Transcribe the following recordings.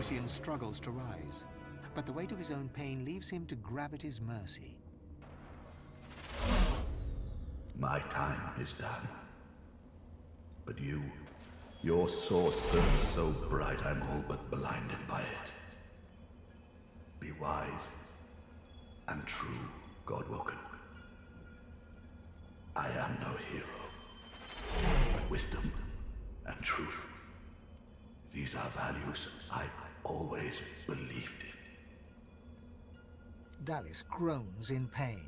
Lucian struggles to rise, but the weight of his own pain leaves him to gravity's mercy. My time is done. But your source burns so bright I'm all but blinded by it. Be wise and true, Godwoken. I am no hero, but wisdom and truth. These are values I always believed in. Dallis groans in pain.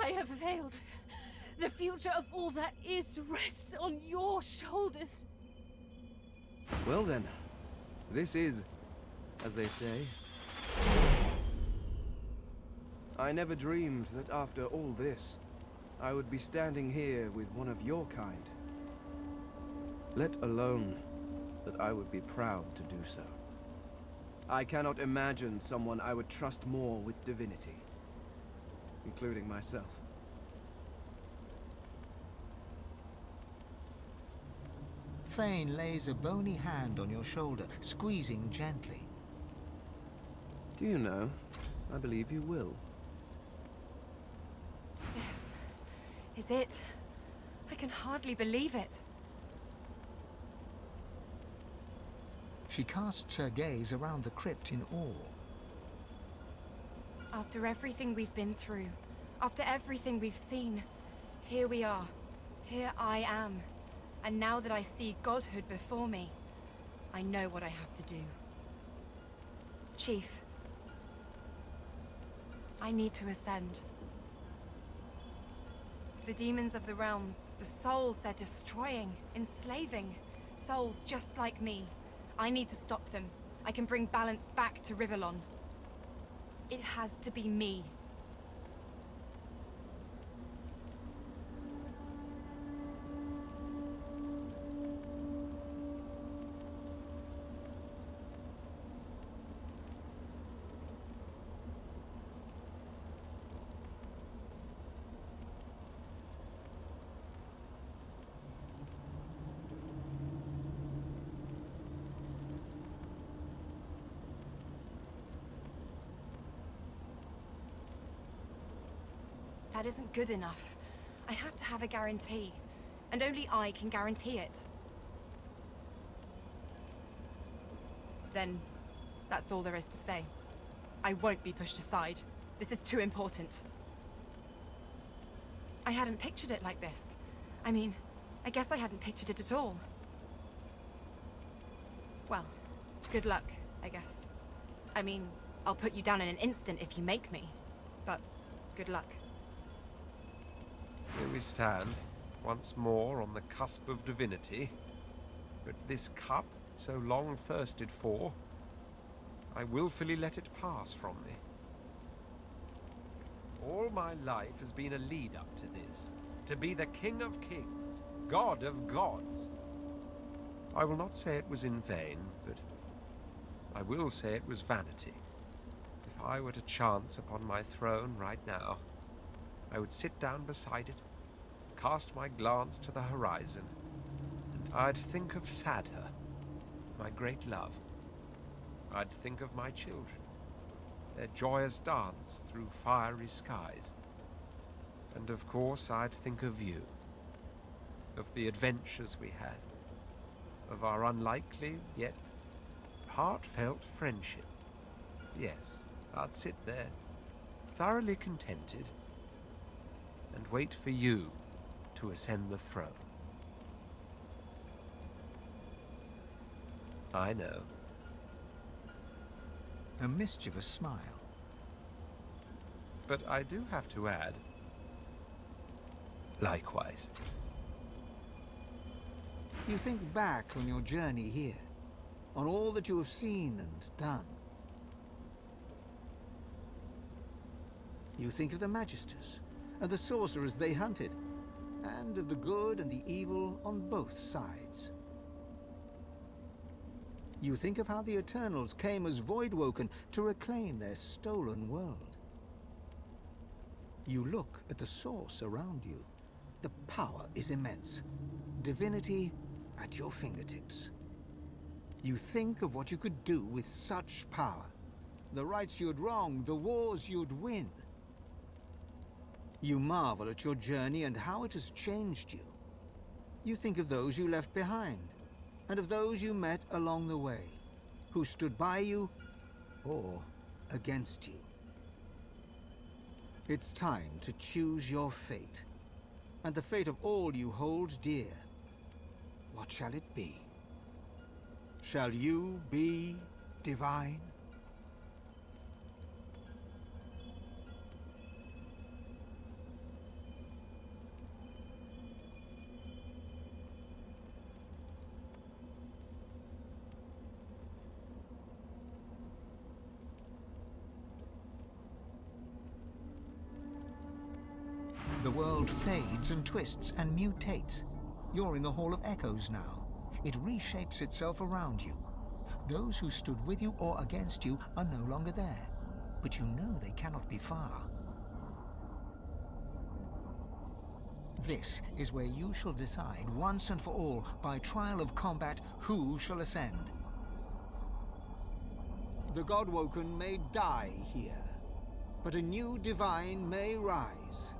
I have failed. The future of all that is rests on your shoulders. Well then, this is, as they say. I never dreamed that after all this, I would be standing here with one of your kind. Let alone that I would be proud to do so. I cannot imagine someone I would trust more with divinity, including myself. Fane lays a bony hand on your shoulder, squeezing gently. Do you know, I believe you will. This is it. I can hardly believe it. She casts her gaze around the crypt in awe. After everything we've been through, after everything we've seen, here we are. Here I am. And now that I see godhood before me, I know what I have to do. Chief, I need to ascend. The demons of the realms, the souls they're destroying, enslaving, souls just like me. I need to stop them. I can bring balance back to Rivellon. It has to be me. That isn't good enough. I have to have a guarantee. And only I can guarantee it. Then, that's all there is to say. I won't be pushed aside. This is too important. I hadn't pictured it like this. I mean, I guess I hadn't pictured it at all. Well, good luck, I guess. I mean, I'll put you down in an instant if you make me. But, good luck. Here we stand, once more on the cusp of divinity. But this cup, so long thirsted for, I willfully let it pass from me. All my life has been a lead-up to this, to be the King of Kings, God of Gods. I will not say it was in vain, but I will say it was vanity. If I were to chance upon my throne right now, I would sit down beside it, cast my glance to the horizon, and I'd think of Sadher, my great love. I'd think of my children, their joyous dance through fiery skies. And of course I'd think of you, of the adventures we had, of our unlikely yet heartfelt friendship. Yes, I'd sit there, thoroughly contented, and wait for you to ascend the throne. I know. A mischievous smile. But I do have to add, likewise. You think back on your journey here, on all that you have seen and done. You think of the Magisters, and the sorcerers they hunted, and of the good and the evil on both sides. You think of how the Eternals came as Voidwoken to reclaim their stolen world. You look at the source around you. The power is immense. Divinity at your fingertips. You think of what you could do with such power. The rights you'd wrong, the wars you'd win. You marvel at your journey and how it has changed you. You think of those you left behind, and of those you met along the way, who stood by you or against you. It's time to choose your fate, and the fate of all you hold dear. What shall it be? Shall you be divine? The world fades and twists and mutates. You're in the Hall of Echoes now. It reshapes itself around you. Those who stood with you or against you are no longer there, but you know they cannot be far. This is where you shall decide once and for all, by trial of combat, who shall ascend. The Godwoken may die here, but a new divine may rise.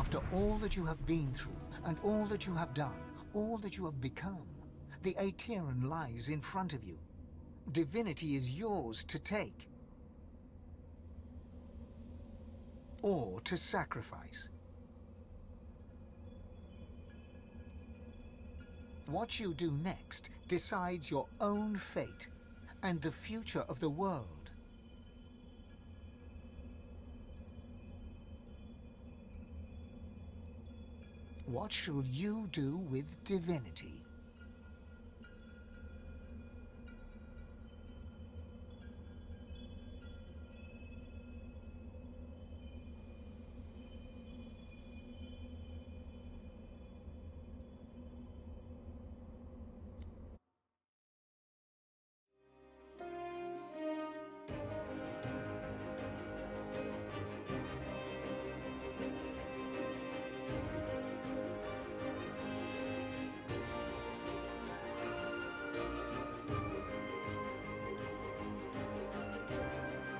After all that you have been through, and all that you have done, all that you have become, the Aetheran lies in front of you. Divinity is yours to take. Or to sacrifice. What you do next decides your own fate and the future of the world. What shall you do with Divinity?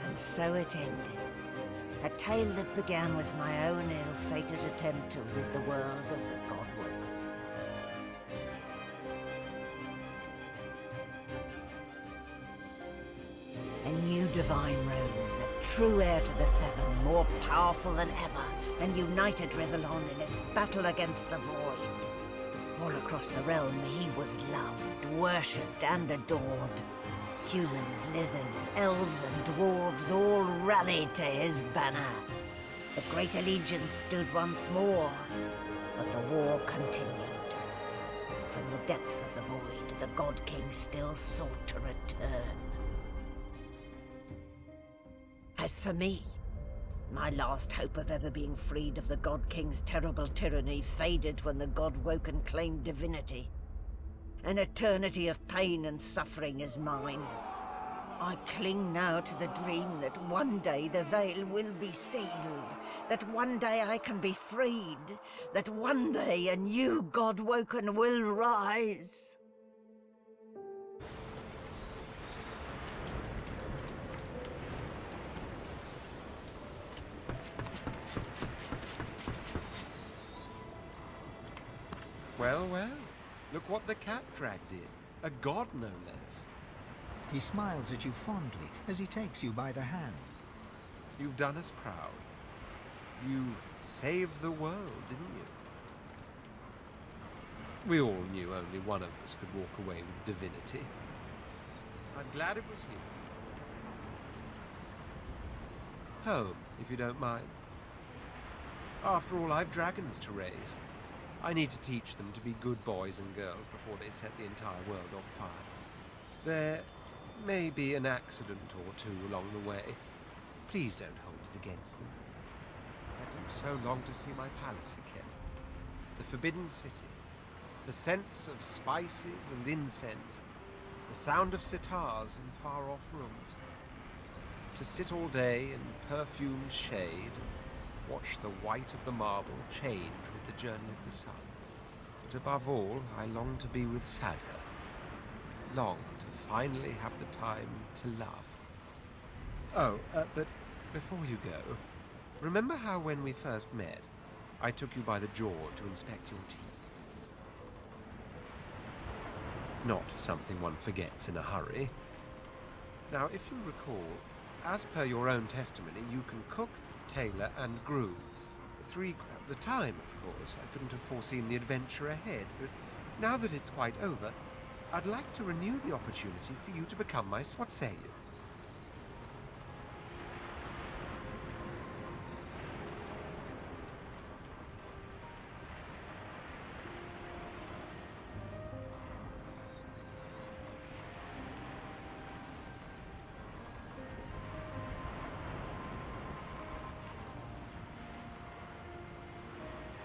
And so it ended. A tale that began with my own ill-fated attempt to rid the world of the Godwoken. A new divine rose, a true heir to the Seven, more powerful than ever, and united Rivellon in its battle against the Void. All across the realm he was loved, worshipped and adored. Humans, lizards, elves and dwarves all rallied to his banner. The great allegiance stood once more, but the war continued. From the depths of the Void, the God King still sought to return. As for me, my last hope of ever being freed of the God King's terrible tyranny faded when the Godwoken claimed divinity. An eternity of pain and suffering is mine. I cling now to the dream that one day the veil will be sealed, that one day I can be freed, that one day a new Godwoken will rise. Well, well. Look what the cat drag did. A god, no less. He smiles at you fondly as he takes you by the hand. You've done us proud. You saved the world, didn't you? We all knew only one of us could walk away with divinity. I'm glad it was you. Home, if you don't mind. After all, I've dragons to raise. I need to teach them to be good boys and girls before they set the entire world on fire. There may be an accident or two along the way. Please don't hold it against them. I do so long to see my palace again. The Forbidden City. The scents of spices and incense. The sound of sitars in far-off rooms. To sit all day in perfumed shade and watch the white of the marble change with the journey of the sun. But above all, I long to be with Sadha. Long to finally have the time to love. Oh, but before you go, remember how when we first met, I took you by the jaw to inspect your teeth? Not something one forgets in a hurry. Now, if you recall, as per your own testimony, you can cook, tailor, and groom. At the time, of course, I couldn't have foreseen the adventure ahead, but now that it's quite over, I'd like to renew the opportunity for you to become my... What say you?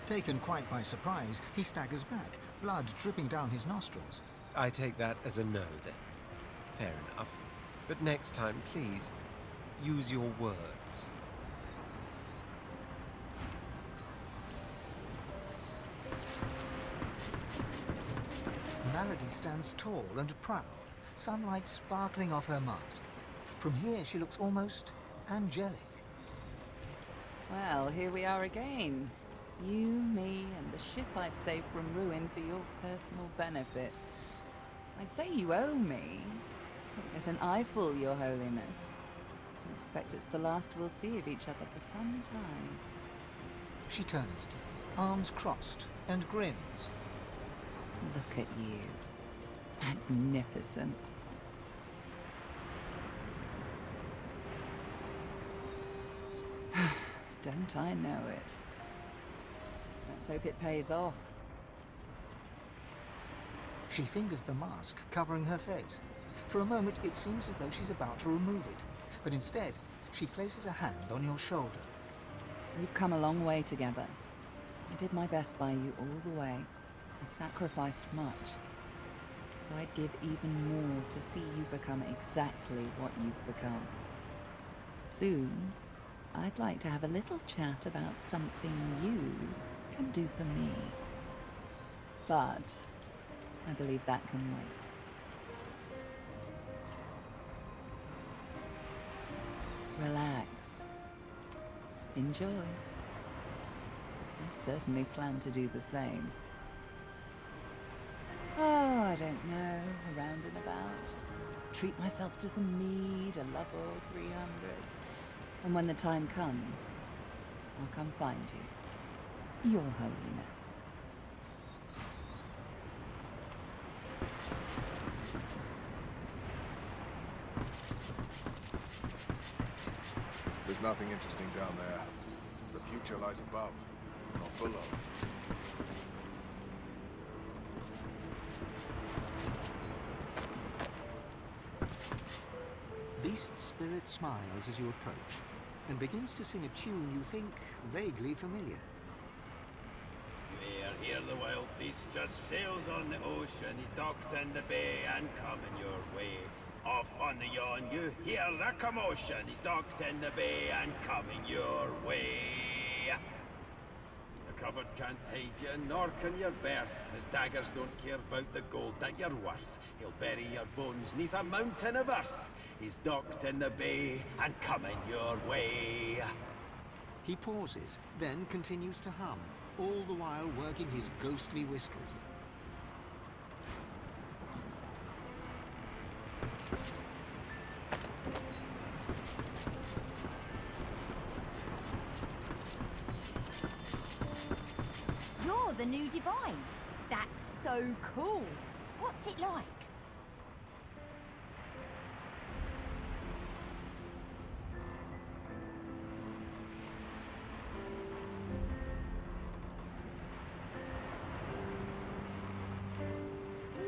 Taken quite by surprise, he staggers back, blood dripping down his nostrils. I take that as a no, then. Fair enough. But next time, please, use your words. Malady stands tall and proud, sunlight sparkling off her mask. From here, she looks almost angelic. Well, here we are again. You, me, and the ship I've saved from ruin for your personal benefit. I'd say you owe me. Don't let an eyeful, Your Holiness. I expect it's the last we'll see of each other for some time. She turns to you, arms crossed, and grins. Look at you. Magnificent. Don't I know it? Let's hope it pays off. She fingers the mask covering her face. For a moment, it seems as though she's about to remove it, but instead, she places a hand on your shoulder. We've come a long way together. I did my best by you all the way. I sacrificed much. But I'd give even more to see you become exactly what you've become. Soon, I'd like to have a little chat about something you can do for me. But I believe that can wait. Relax. Enjoy. I certainly plan to do the same. Oh, I don't know, around and about. Treat myself to some mead, a level 300. And when the time comes, I'll come find you. Your Holiness. There's nothing interesting down there. The future lies above, not below. Beast Spirit smiles as you approach, and begins to sing a tune you think vaguely familiar. Here the wild beast just sails on the ocean. He's docked in the bay and coming your way. Off on the yawn, you hear the commotion. He's docked in the bay and coming your way. The cupboard can't hide you, nor can your berth. His daggers don't care about the gold that you're worth. He'll bury your bones neath a mountain of earth. He's docked in the bay and coming your way. He pauses, then continues to hum, all the while working his ghostly whiskers. You're the new Divine. That's so cool. What's it like?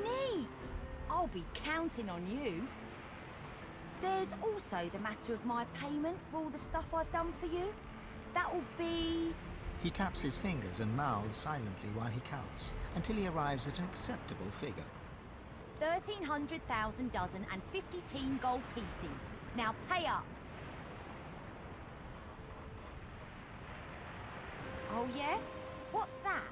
Neat. I'll be counting on you. There's also the matter of my payment for all the stuff I've done for you. That'll be... He taps his fingers and mouths silently while he counts, until he arrives at an acceptable figure. 1,300,000 dozen and 50 gold pieces. Now pay up. Oh yeah? What's that?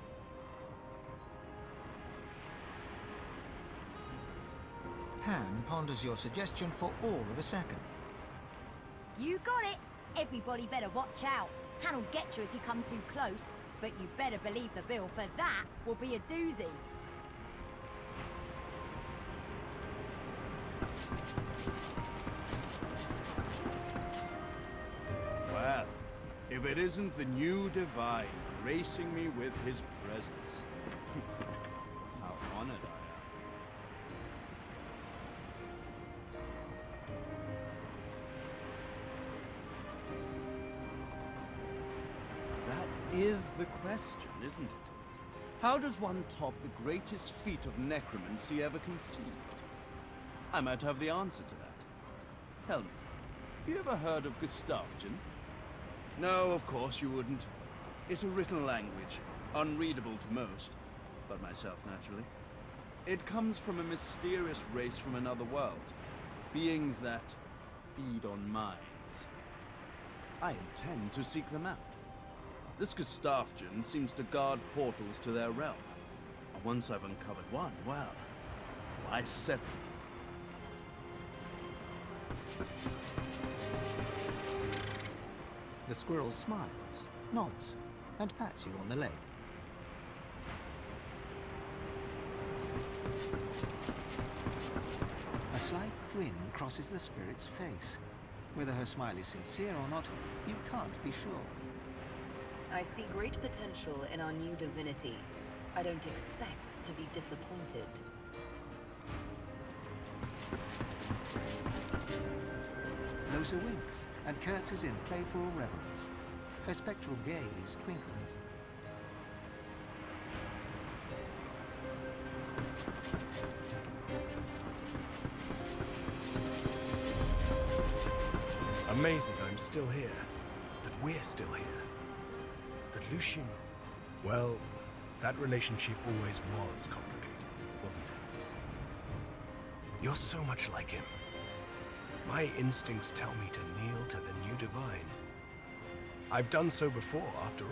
Han ponders your suggestion for all of a second. You got it. Everybody better watch out. Han'll get you if you come too close, but you better believe the bill for that will be a doozy. Well, if it isn't the new Divine gracing me with his presence. How honored I am. That is the question, isn't it? How does one top the greatest feat of necromancy ever conceived? I might have the answer to that. Tell me, have you ever heard of Gustavgen? No, of course you wouldn't. It's a written language, unreadable to most, but myself naturally. It comes from a mysterious race from another world, beings that feed on minds. I intend to seek them out. This Gustavgen seems to guard portals to their realm. And once I've uncovered one, well, why set them? The squirrel smiles, nods, and pats you on the leg. A slight grin crosses the spirit's face. Whether her smile is sincere or not, you can't be sure. I see great potential in our new divinity. I don't expect to be disappointed. Losa winks and curtsies in playful reverence. Her spectral gaze twinkles. Amazing I'm still here. That we're still here. That Lucian... Well, that relationship always was complicated, wasn't it? You're so much like him. My instincts tell me to kneel to the new divine. I've done so before, after all.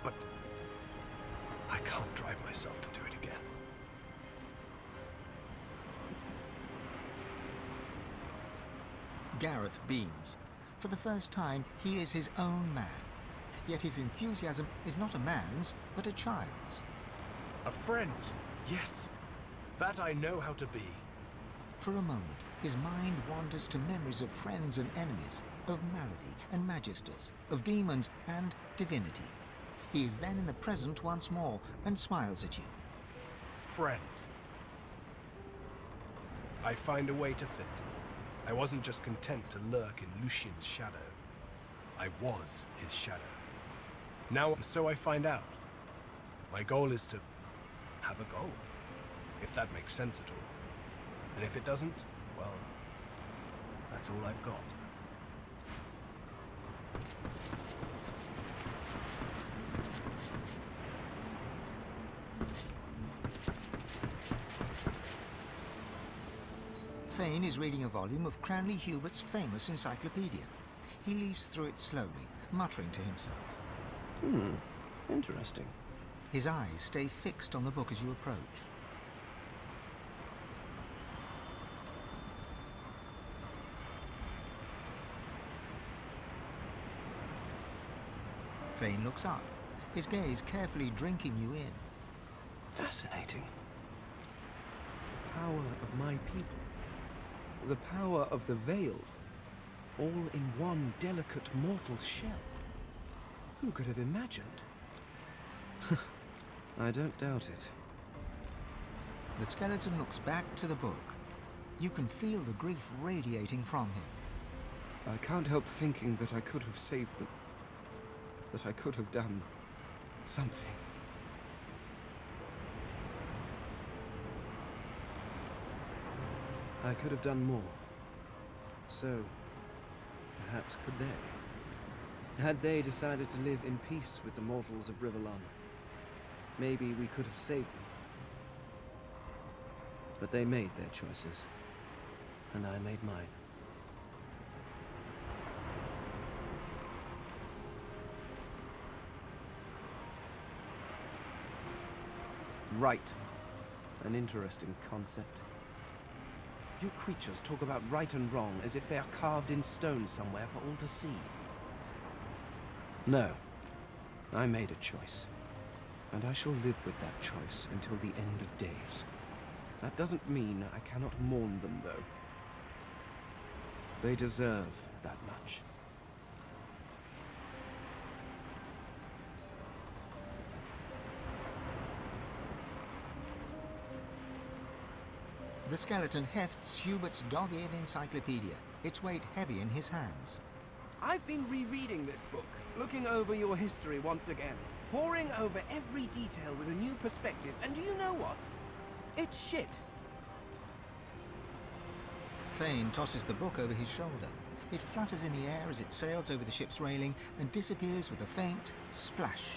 But I can't drive myself to do it again. Gareth beams. For the first time, he is his own man. Yet his enthusiasm is not a man's, but a child's. A friend, yes. That I know how to be. For a moment, his mind wanders to memories of friends and enemies, of malady and magisters, of demons and divinity. He is then in the present once more, and smiles at you. Friends. I find a way to fit. I wasn't just content to lurk in Lucian's shadow. I was his shadow. Now, so I find out. My goal is to have a goal, if that makes sense at all. And if it doesn't, well, that's all I've got. Fane is reading a volume of Cranley Hubert's famous encyclopedia. He leafs through it slowly, muttering to himself. Interesting. His eyes stay fixed on the book as you approach. Fane looks up, his gaze carefully drinking you in. Fascinating. The power of my people. The power of the Veil. All in one delicate mortal shell. Who could have imagined? I don't doubt it. The skeleton looks back to the book. You can feel the grief radiating from him. I can't help thinking that I could have saved them. That I could have done something. I could have done more. So, perhaps could they? Had they decided to live in peace with the mortals of Rivellon, maybe we could have saved them. But they made their choices, and I made mine. Right. An interesting concept. You creatures talk about right and wrong as if they are carved in stone somewhere for all to see. No. I made a choice. And I shall live with that choice until the end of days. That doesn't mean I cannot mourn them, though. They deserve that much. The skeleton hefts Hubert's dog-eared encyclopedia, its weight heavy in his hands. I've been rereading this book, looking over your history once again, poring over every detail with a new perspective, and do you know what? It's shit. Fane tosses the book over his shoulder. It flutters in the air as it sails over the ship's railing and disappears with a faint splash.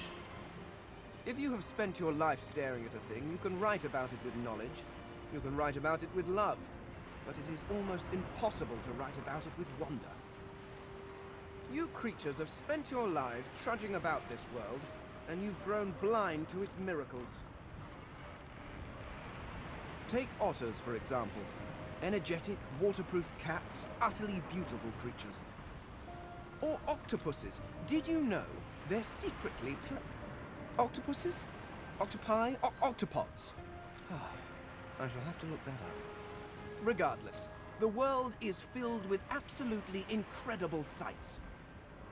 If you have spent your life staring at a thing, you can write about it with knowledge. You can write about it with love. But it is almost impossible to write about it with wonder. You creatures have spent your lives trudging about this world, and you've grown blind to its miracles. Take otters, for example. Energetic, waterproof cats, utterly beautiful creatures. Or octopuses. Did you know They're secretly octopuses? Octopi? Octopods? I shall have to look that up. Regardless, the world is filled with absolutely incredible sights.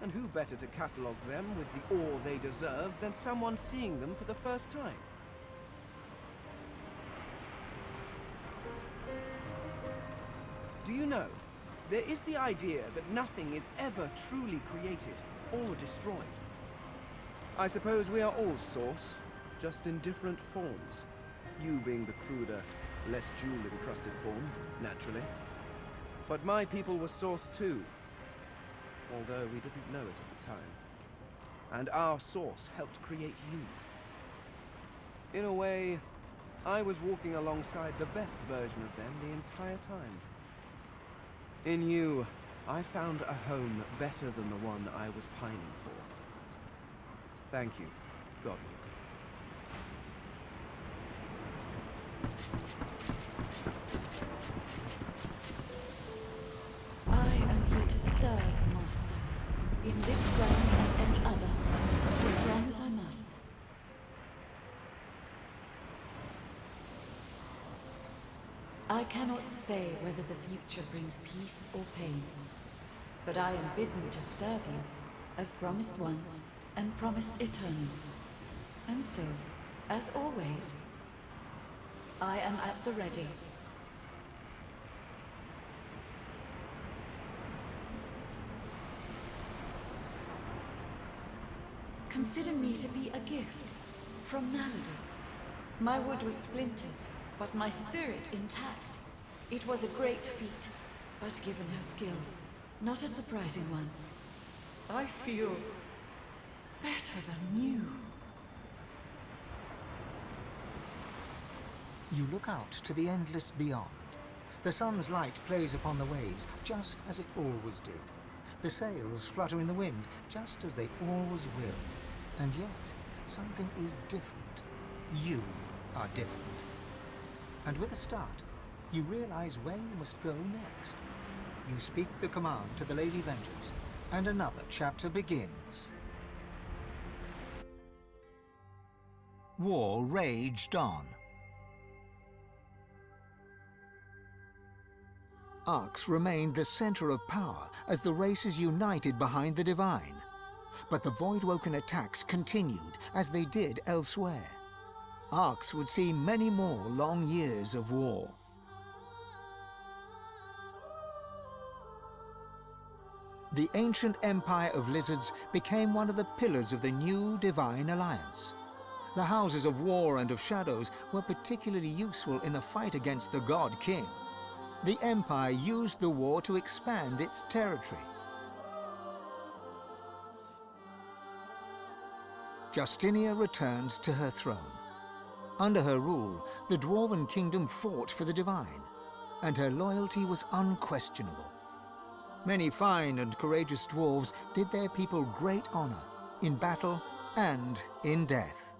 And who better to catalogue them with the awe they deserve than someone seeing them for the first time? Do you know, there is the idea that nothing is ever truly created or destroyed. I suppose we are all Source, just in different forms. You being the cruder, less jewel-encrusted form, naturally. But my people were Source too, although we didn't know it at the time. And our Source helped create you. In a way, I was walking alongside the best version of them the entire time. In you, I found a home better than the one I was pining for. Thank you, Godwalker. I am here to serve, Master, in this realm and any other, for as long as I must. I cannot say whether the future brings peace or pain, but I am bidden to serve you, as promised once, and promised eternally. And so, as always, I am at the ready. Consider me to be a gift from Malady. My wood was splintered, but my spirit intact. It was a great feat, but given her skill, not a surprising one. I feel better than new. You look out to the endless beyond. The sun's light plays upon the waves, just as it always did. The sails flutter in the wind, just as they always will. And yet, something is different. You are different. And with a start, you realize where you must go next. You speak the command to the Lady Vengeance, and another chapter begins. War raged on. Arx remained the center of power as the races united behind the Divine. But the Voidwoken attacks continued as they did elsewhere. Arx would see many more long years of war. The ancient Empire of Lizards became one of the pillars of the new Divine Alliance. The Houses of War and of Shadows were particularly useful in the fight against the God King. The Empire used the war to expand its territory. Justinia returned to her throne. Under her rule, the Dwarven Kingdom fought for the Divine, and her loyalty was unquestionable. Many fine and courageous dwarves did their people great honor, in battle and in death.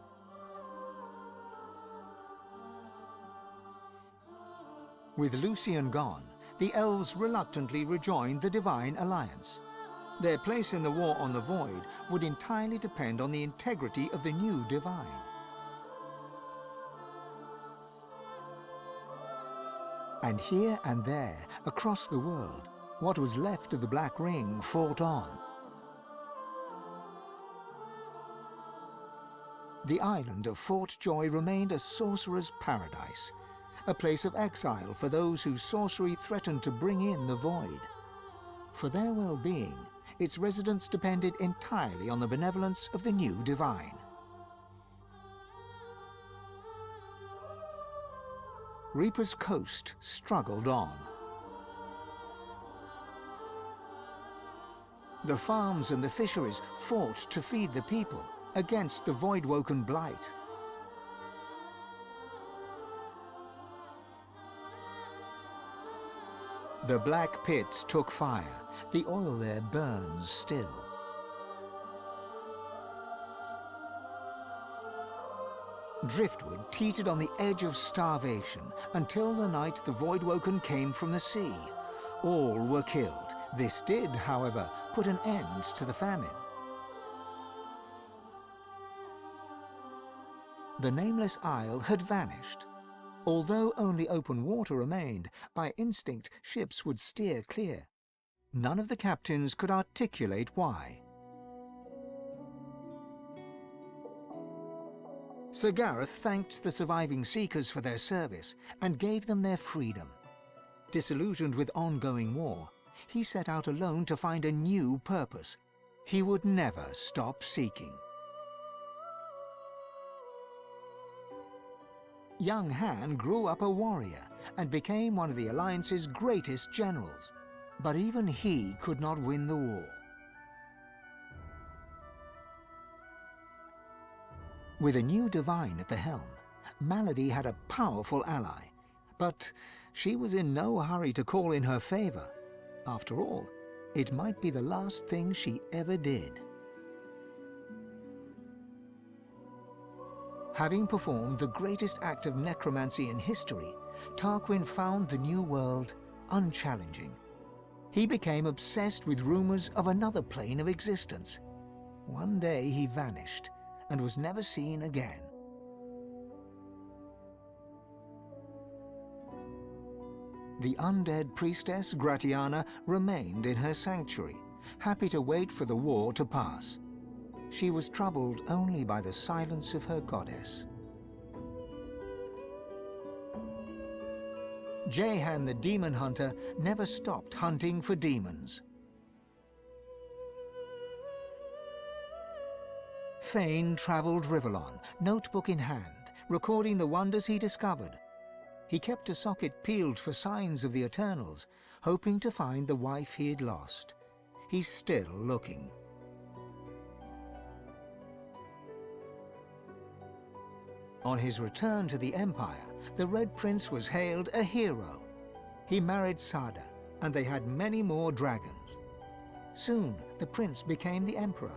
With Lucian gone, the elves reluctantly rejoined the Divine Alliance. Their place in the war on the Void would entirely depend on the integrity of the new Divine. And here and there, across the world, what was left of the Black Ring fought on. The island of Fort Joy remained a sorcerer's paradise, a place of exile for those whose sorcery threatened to bring in the Void. For their well-being, its residents depended entirely on the benevolence of the new Divine. Reaper's Coast struggled on. The farms and the fisheries fought to feed the people against the Voidwoken blight. The black pits took fire. The oil there burns still. Driftwood teetered on the edge of starvation until the night the Voidwoken came from the sea. All were killed. This did, however, put an end to the famine. The nameless isle had vanished. Although only open water remained, by instinct ships would steer clear. None of the captains could articulate why. Sir Gareth thanked the surviving Seekers for their service and gave them their freedom. Disillusioned with ongoing war, he set out alone to find a new purpose. He would never stop seeking. Young Han grew up a warrior and became one of the Alliance's greatest generals. But even he could not win the war. With a new divine at the helm, Malady had a powerful ally. But she was in no hurry to call in her favor. After all, it might be the last thing she ever did. Having performed the greatest act of necromancy in history, Tarquin found the new world unchallenging. He became obsessed with rumors of another plane of existence. One day he vanished and was never seen again. The undead priestess Gratiana remained in her sanctuary, happy to wait for the war to pass. She was troubled only by the silence of her goddess. Jehan the demon hunter never stopped hunting for demons. Fane traveled Rivellon, notebook in hand, recording the wonders he discovered. He kept a socket peeled for signs of the Eternals, hoping to find the wife he had lost. He's still looking. On his return to the Empire, the Red Prince was hailed a hero. He married Sada, and they had many more dragons. Soon, the prince became the Emperor.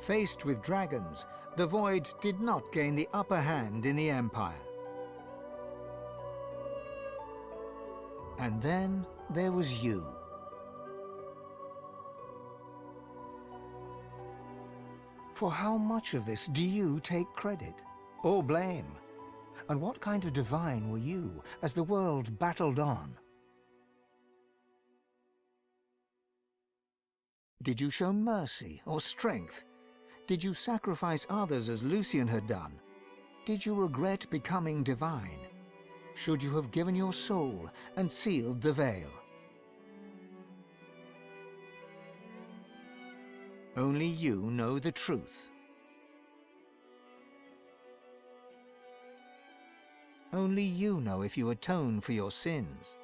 Faced with dragons, the Void did not gain the upper hand in the Empire. And then there was you. For how much of this do you take credit or blame? And what kind of divine were you as the world battled on? Did you show mercy or strength? Did you sacrifice others as Lucian had done? Did you regret becoming divine? Should you have given your soul and sealed the veil? Only you know the truth. Only you know if you atone for your sins.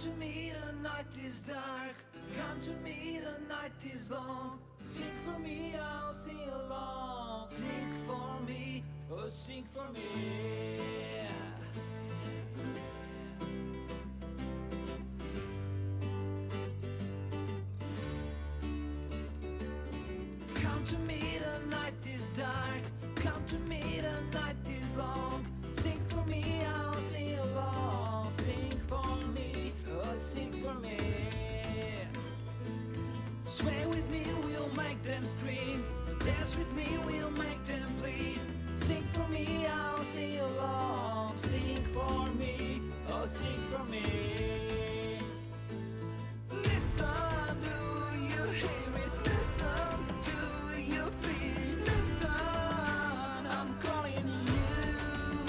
to me, the night is dark. Come to me, the night is long. Sing for me, I'll sing along. Sing for me, oh sing for me. Come to me, the night is dark. Come to me, the night is long. Sing for me, I'll sing along. Sing for me, oh sing for me. Sway with me, we'll make them scream. Dance with me, we'll make them bleed. Sing for me, I'll sing along. Sing for me, oh sing for me. Listen, do you hear it? Listen, do you feel it? Listen, I'm calling you.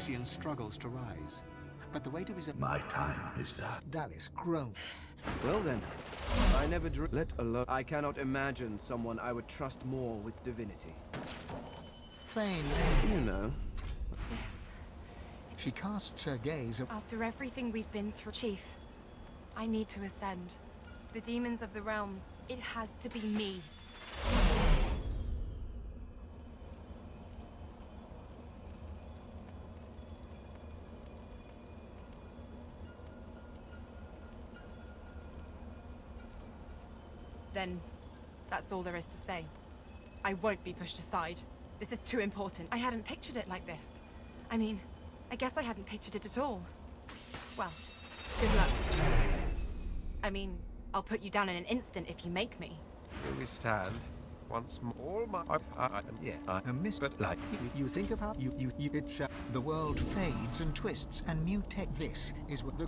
Lucian struggles to rise, but the weight of his... My time is done. Dallas groans. Well then, I never drew. Let alone. I cannot imagine someone I would trust more with divinity. Fane. You know. Yes. She casts her gaze of... After everything we've been through, Chief, I need to ascend. The demons of the realms, it has to be me. Then, that's all there is to say. I won't be pushed aside. This is too important. I hadn't pictured it like this. I mean, I guess I hadn't pictured it at all. Well, good luck. I mean, I'll put you down in an instant if you make me. Here we stand. Once more, all my... but like, you think of how the world fades and twists and mutates. This is what the...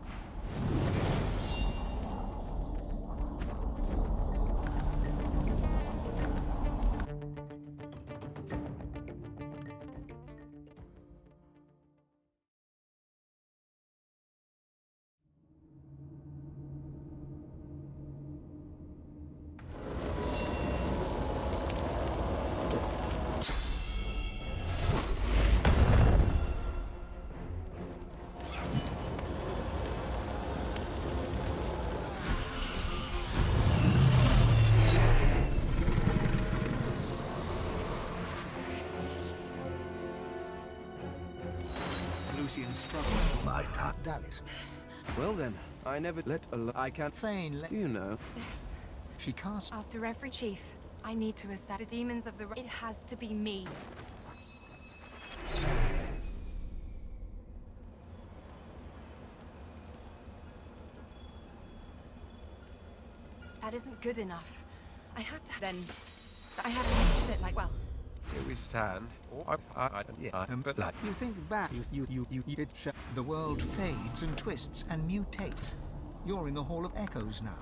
Lucian struggles to... My time. Dallas. Well then, I never let alone. I can't. Fane. You know. Yes. She casts... After every chief, I need to ascend. The demons of the... It has to be me. That isn't good enough. I have to... Then, I hadn't pictured it like... Well, Here we stand. but like, you think back, the world fades and twists and mutates. You're in the Hall of Echoes now.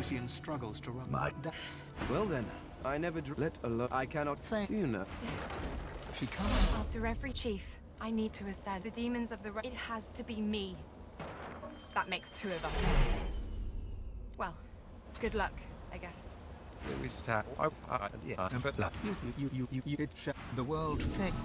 Lucian struggles to run. Well then, I never let alone. I cannot. You know. yes. She casts... After every chief, I need to ascend. The demons of the... It has to be me. That makes two of us. Well, good luck, I guess. Here we stand. but like, the world fades.